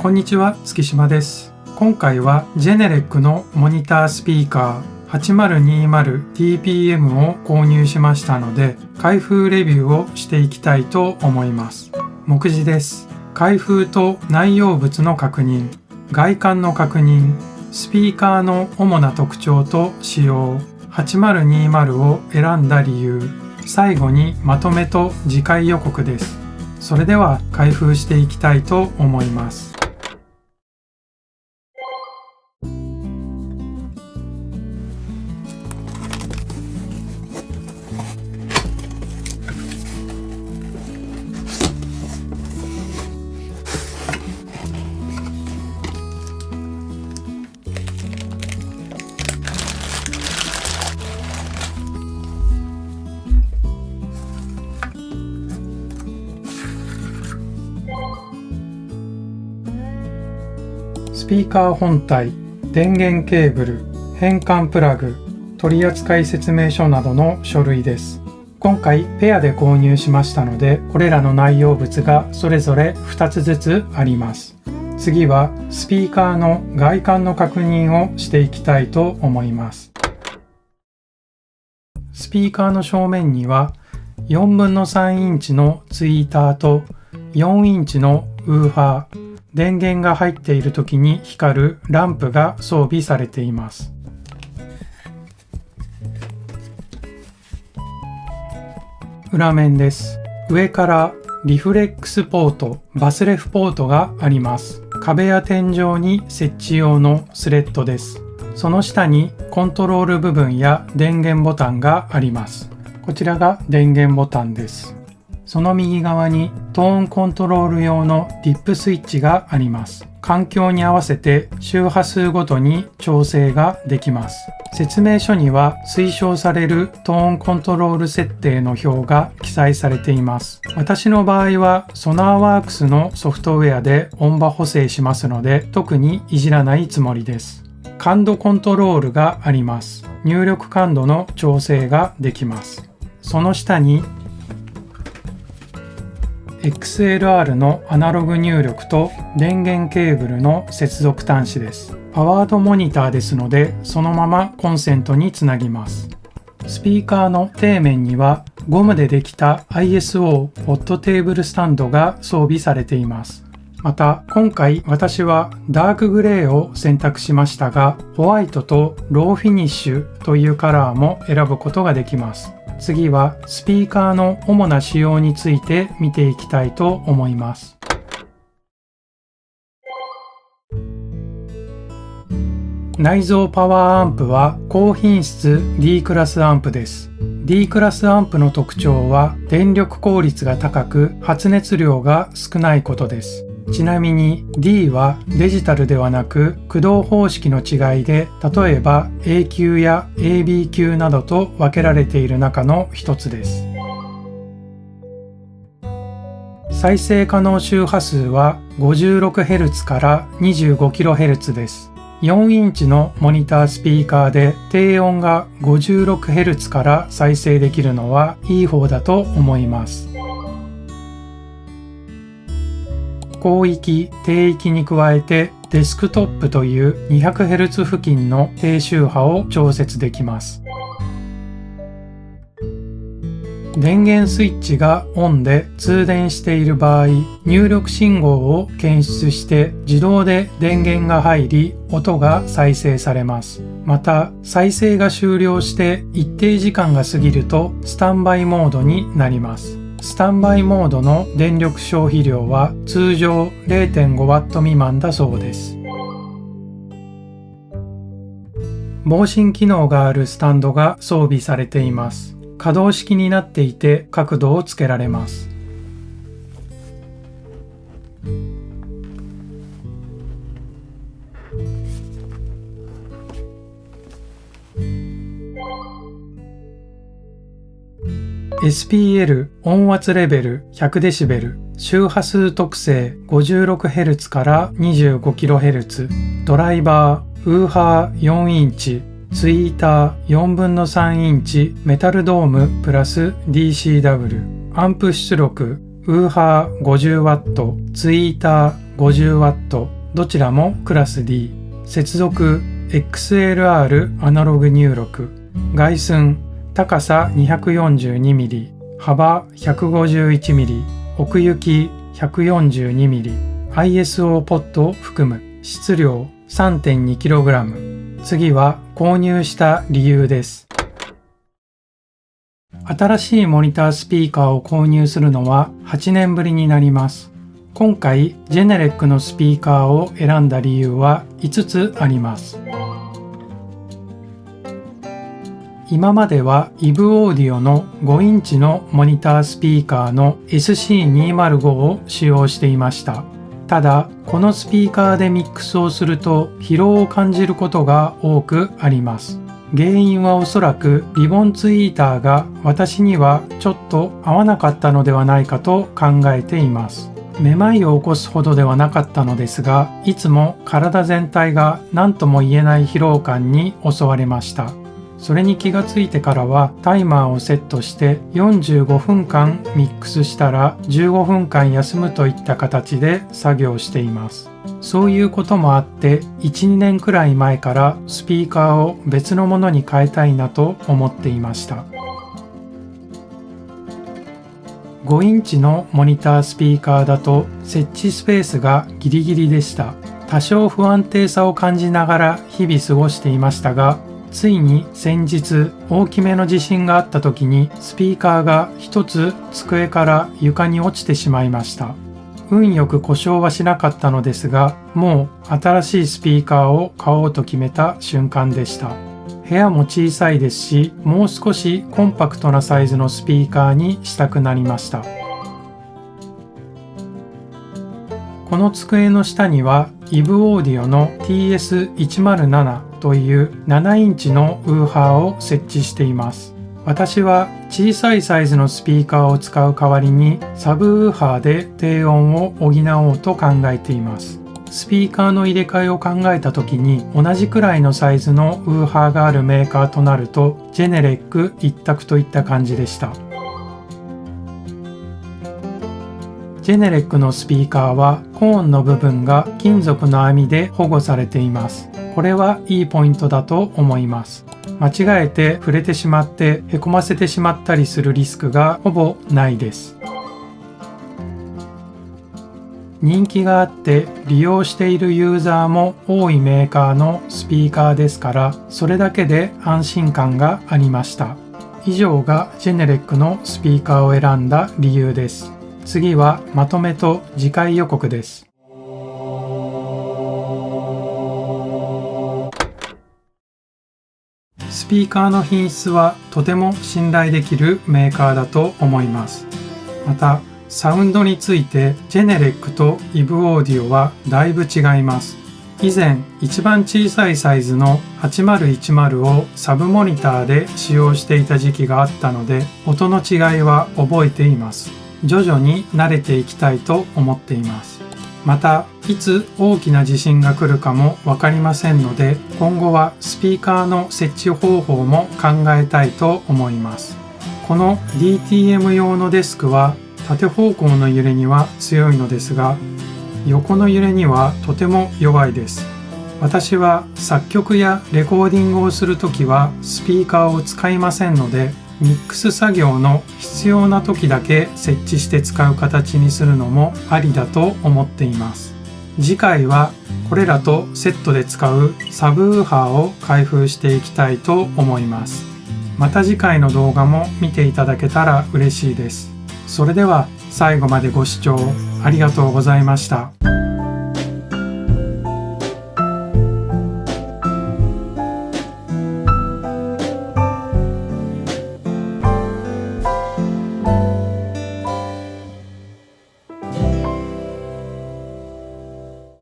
こんにちは、月島です。今回はジェネレックのモニタースピーカー 8020TPM を購入しましたので、開封レビューをしていきたいと思います。目次です。開封と内容物の確認、外観の確認、スピーカーの主な特徴と仕様、8020を選んだ理由、最後にまとめと次回予告です。それでは開封していきたいと思います。スピーカー本体、電源ケーブル、変換プラグ、取扱説明書などの書類です。今回ペアで購入しましたので、これらの内容物がそれぞれ2つずつあります。次はスピーカーの外観の確認をしていきたいと思います。スピーカーの正面には4分の3インチのツイーターと4インチのウーファー、電源が入っている時に光るランプが装備されています。裏面です。上からリフレックスポート、バスレフポートがあります。壁や天井に設置用のスレッドです。その下にコントロール部分や電源ボタンがあります。こちらが電源ボタンです。その右側にトーンコントロール用のディップスイッチがあります。環境に合わせて周波数ごとに調整ができます。説明書には推奨されるトーンコントロール設定の表が記載されています。私の場合はソナーワークスのソフトウェアで音場補正しますので、特にいじらないつもりです。感度コントロールがあります。入力感度の調整ができます。その下にXLR のアナログ入力と電源ケーブルの接続端子です。パワードモニターですので、そのままコンセントにつなぎます。スピーカーの底面にはゴムでできた ISO ポッドテーブルスタンドが装備されています。また、今回私はダークグレーを選択しましたが、ホワイトとローフィニッシュというカラーも選ぶことができます。次はスピーカーの主な仕様について見ていきたいと思います。内蔵パワーアンプは高品質 D クラスアンプです。D クラスアンプの特徴は電力効率が高く発熱量が少ないことです。ちなみに D はデジタルではなく駆動方式の違いで、例えば A 級や AB 級などと分けられている中の一つです。再生可能周波数は 56Hz から 25kHz です。4インチのモニタースピーカーで低音が 56Hz から再生できるのはいい方だと思います。広域、低域に加えてデスクトップという 200Hz 付近の低周波を調節できます。電源スイッチがオンで通電している場合、入力信号を検出して自動で電源が入り、音が再生されます。また、再生が終了して一定時間が過ぎるとスタンバイモードになります。スタンバイモードの電力消費量は通常 0.5W 未満だそうです。防振機能があるスタンドが装備されています。可動式になっていて角度をつけられます。SPL 音圧レベル 100dB、 周波数特性 56Hz から 25kHz、 ドライバー、ウーハー4インチ、ツイーター4分の3インチメタルドームプラス DCW、 アンプ出力ウーハー 50W、 ツイーター 50W、どちらもクラス D。接続 XLR アナログ入力。外寸高さ 242mm、幅 151mm、奥行き 142mm、ISO ポットを含む。質量 3.2kg。次は購入した理由です。新しいモニタースピーカーを購入するのは8年ぶりになります。今回ジェネレックのスピーカーを選んだ理由は5つあります。今まではイブオーディオの5インチのモニタースピーカーの SC205 を使用していました。ただこのスピーカーでミックスをすると疲労を感じることが多くあります。原因はおそらくリボンツイーターが私にはちょっと合わなかったのではないかと考えています。めまいを起こすほどではなかったのですが、いつも体全体が何とも言えない疲労感に襲われました。それに気がついてからはタイマーをセットして45分間ミックスしたら15分間休むといった形で作業しています。そういうこともあって 1,2 年くらい前からスピーカーを別のものに変えたいなと思っていました。5インチのモニタースピーカーだと設置スペースがギリギリでした。多少不安定さを感じながら日々過ごしていましたが、ついに先日大きめの地震があった時にスピーカーが一つ机から床に落ちてしまいました。運よく故障はしなかったのですが、もう新しいスピーカーを買おうと決めた瞬間でした。部屋も小さいですし、もう少しコンパクトなサイズのスピーカーにしたくなりました。この机の下にはイブオーディオの TS107 という7インチのウーハーを設置しています。私は小さいサイズのスピーカーを使う代わりにサブウーハーで低音を補おうと考えています。スピーカーの入れ替えを考えた時に同じくらいのサイズのウーハーがあるメーカーとなるとジェネレック一択といった感じでした。ジェネレックのスピーカーはコーンの部分が金属の網で保護されています。これはいいポイントだと思います。間違えて触れてしまってへこませてしまったりするリスクがほぼないです。人気があって利用しているユーザーも多いメーカーのスピーカーですから、それだけで安心感がありました。以上がジェネレックのスピーカーを選んだ理由です。次はまとめと次回予告です。スピーカーの品質はとても信頼できるメーカーだと思います。またサウンドについてジェネレックとイブオーディオはだいぶ違います。以前一番小さいサイズの8010をサブモニターで使用していた時期があったので、音の違いは覚えています。徐々に慣れていきたいと思っています。またいつ大きな地震が来るかも分かりませんので、今後はスピーカーの設置方法も考えたいと思います。この DTM 用のデスクは縦方向の揺れには強いのですが、横の揺れにはとても弱いです。私は作曲やレコーディングをするときはスピーカーを使いませんので、ミックス作業の必要な時だけ設置して使う形にするのもありだと思っています。次回はこれらとセットで使うサブウーハーを開封していきたいと思います。また次回の動画も見ていただけたら嬉しいです。それでは最後までご視聴ありがとうございました。